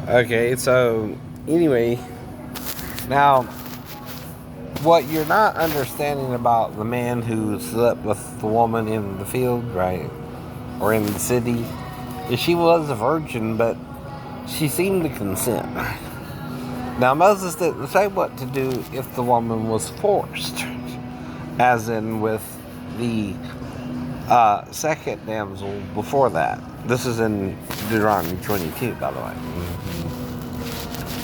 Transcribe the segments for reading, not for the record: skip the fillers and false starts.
Okay, so anyway, now what you're not understanding about the man who slept with the woman in the field, right, or in the city, is she was a virgin, but she seemed to consent. Now, Moses didn't say what to do if the woman was forced, as in with the second damsel before that. This is in Deuteronomy 22, by the way.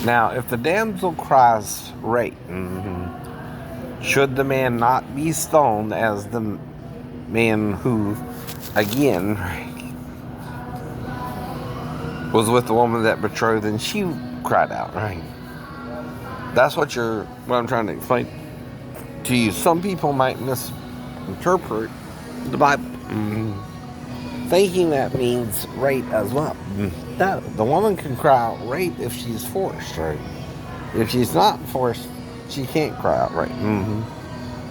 Now, if the damsel cries rape, should the man not be stoned as the man who, again, was with the woman that betrothed and she cried out, right? That's what I'm trying to explain to you. Some people might misinterpret the Bible, thinking that means rape as well. No, the woman can cry out rape if she's forced, right? If she's not forced, she can't cry out rape.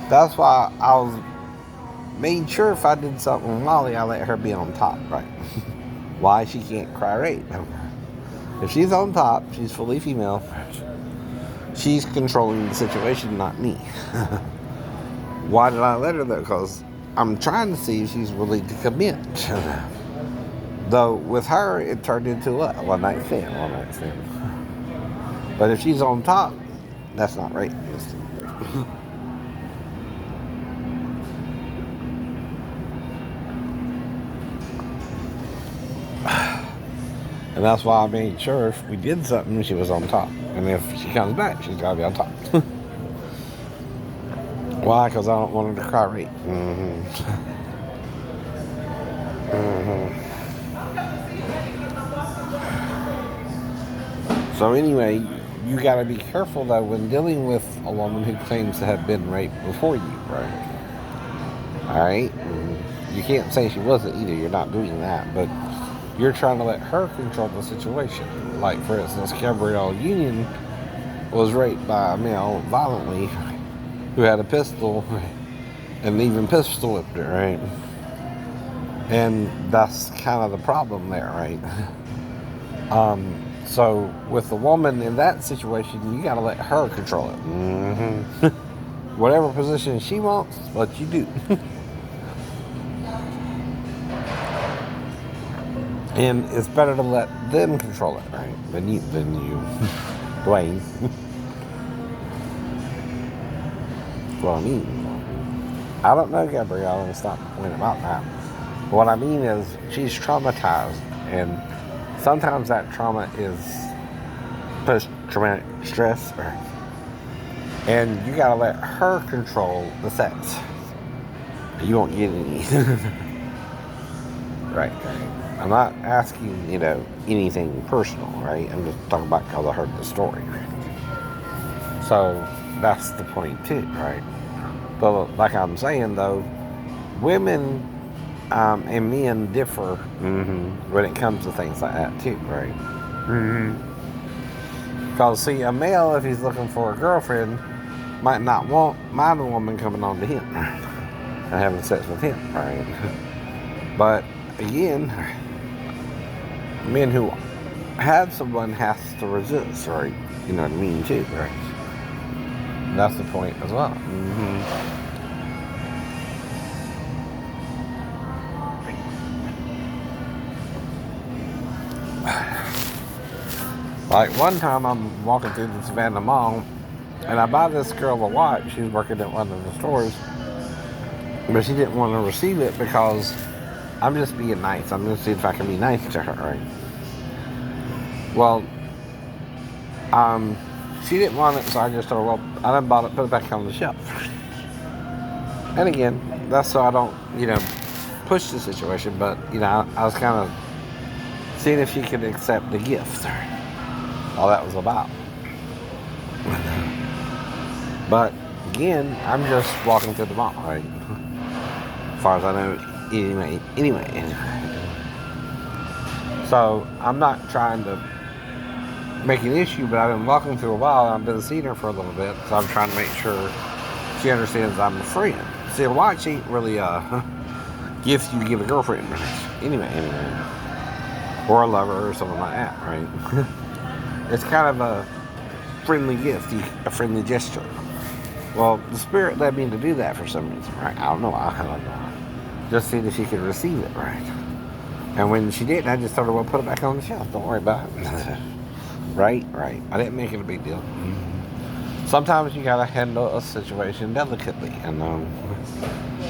That's why I was made sure if I did something with Molly, I let her be on top, right? Why she can't cry rape? If she's on top, she's fully female. She's controlling the situation, not me. Why did I let her though? Because I'm trying to see if she's willing to commit. Though with her, it turned into what? One night stand. But if she's on top, that's not rape. And that's why I made sure if we did something, she was on top. And if she comes back, she's got to be on top. Why? Because I don't want her to cry rape. So anyway, you got to be careful though when dealing with a woman who claims to have been raped before you, right? All right? You can't say she wasn't either. You're not doing that. But you're trying to let her control the situation. Like, for instance, Gabrielle Union was raped by a male violently who had a pistol and even pistol whipped her, right? And that's kind of the problem there, right? So with the woman in that situation, you got to let her control it. Whatever position she wants, what you do. And it's better to let them control it, right? Than you, Dwayne. Well, I mean, I don't know, Gabrielle, and it's not the point about that. But what I mean is, she's traumatized, and sometimes that trauma is post-traumatic stress, and you gotta let her control the sex. You won't get any. Right. I'm not asking, anything personal, right? I'm just talking about because I heard the story. So that's the point too, right? But like I'm saying though, women and men differ when it comes to things like that too, right? Because see, a male, if he's looking for a girlfriend, might not mind a woman coming on to him and having sex with him, right? But again, men who have someone has to resist, right? You know what I mean, too, right? That's the point as well. Like one time I'm walking through the Savannah Mall and I buy this girl a watch. She's working at one of the stores, but she didn't want to receive it because I'm just being nice. I'm going to see if I can be nice to her, right? Well, she didn't want it, so I just told her, well, I done bought it, put it back on the shelf. And again, that's so I don't, push the situation, but, I was kind of seeing if she could accept the gift. All that was about. But, again, I'm just walking through the mall, right? As far as I know, anyway. So, I'm not trying to make an issue, but I've been walking through a while and I've been seeing her for a little bit, so I'm trying to make sure she understands I'm a friend. See, a watch ain't really a gift you give a girlfriend anyway, or a lover or something like that, right? It's kind of a friendly gift, a friendly gesture. Well, the Spirit led me to do that for some reason, right? I don't know. I don't know. Just see that she could receive it, right? And when she didn't, I just told her, well, put it back on the shelf. Don't worry about it. Right? I didn't make it a big deal. Sometimes you gotta handle a situation delicately, and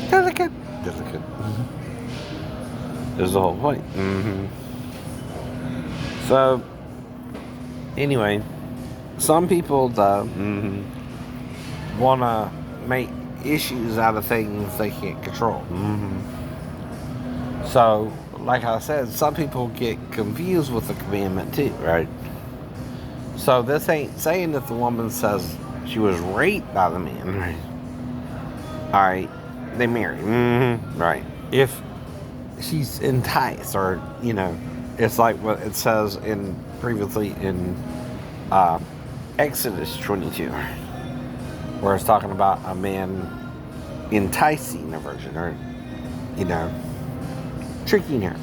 delicate is the whole point. So, anyway, some people wanna make issues out of things they can't control. So, like I said, some people get confused with the commandment too, right? So this ain't saying that the woman says she was raped by the man, right? Alright, they marry. Right. If she's enticed, or, it's like what it says previously in Exodus 22, where it's talking about a man enticing a virgin, or, tricking her,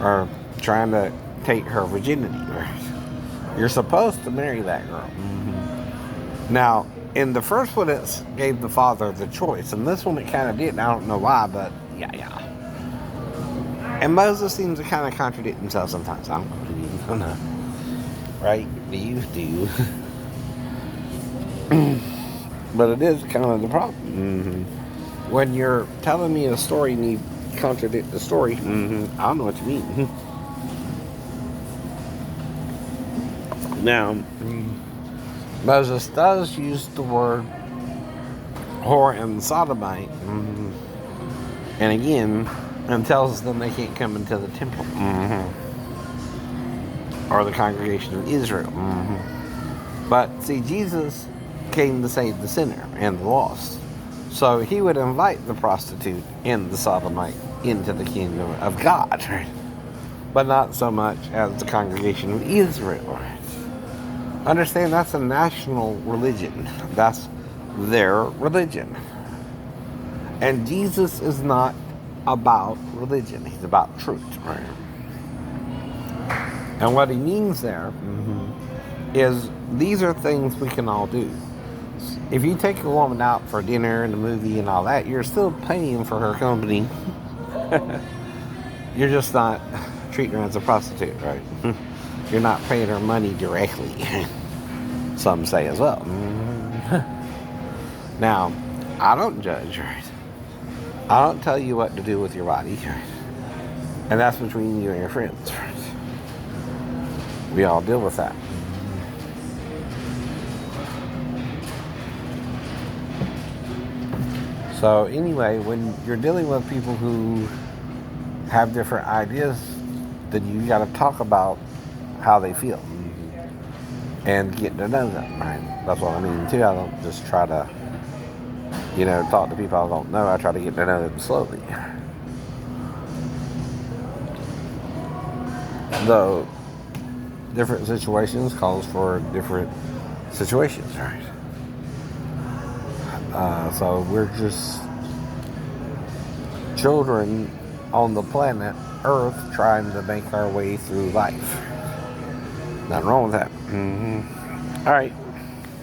or trying to take her virginity, right? You're supposed to marry that girl. Now, in the first one, it gave the father the choice. And this one, it kind of didn't. I don't know why, but yeah. And Moses seems to kind of contradict himself sometimes. I don't know. Right? Do you? But it is kind of the problem. When you're telling me a story and you contradict the story, I don't know what you mean. Now, Moses does use the word whore and sodomite, and again, and tells them they can't come into the temple, or the congregation of Israel. But see, Jesus came to save the sinner and the lost, so he would invite the prostitute and the sodomite into the kingdom of God, but not so much as the congregation of Israel. Understand, that's a national religion. That's their religion. And Jesus is not about religion. He's about truth, right? And what he means there is these are things we can all do. If you take a woman out for dinner and a movie and all that, you're still paying for her company. You're just not treating her as a prostitute, right? You're not paying her money directly. Some say as well. Now, I don't judge, right? I don't tell you what to do with your body, right? And that's between you and your friends, right? We all deal with that. So anyway, when you're dealing with people who have different ideas, then you got to talk about how they feel and get to know them, right? That's what I mean too. I don't just try to, talk to people I don't know. I try to get to know them slowly. Though different situations calls for different situations, right? So we're just children on the planet Earth trying to make our way through life. Nothing wrong with that. All right.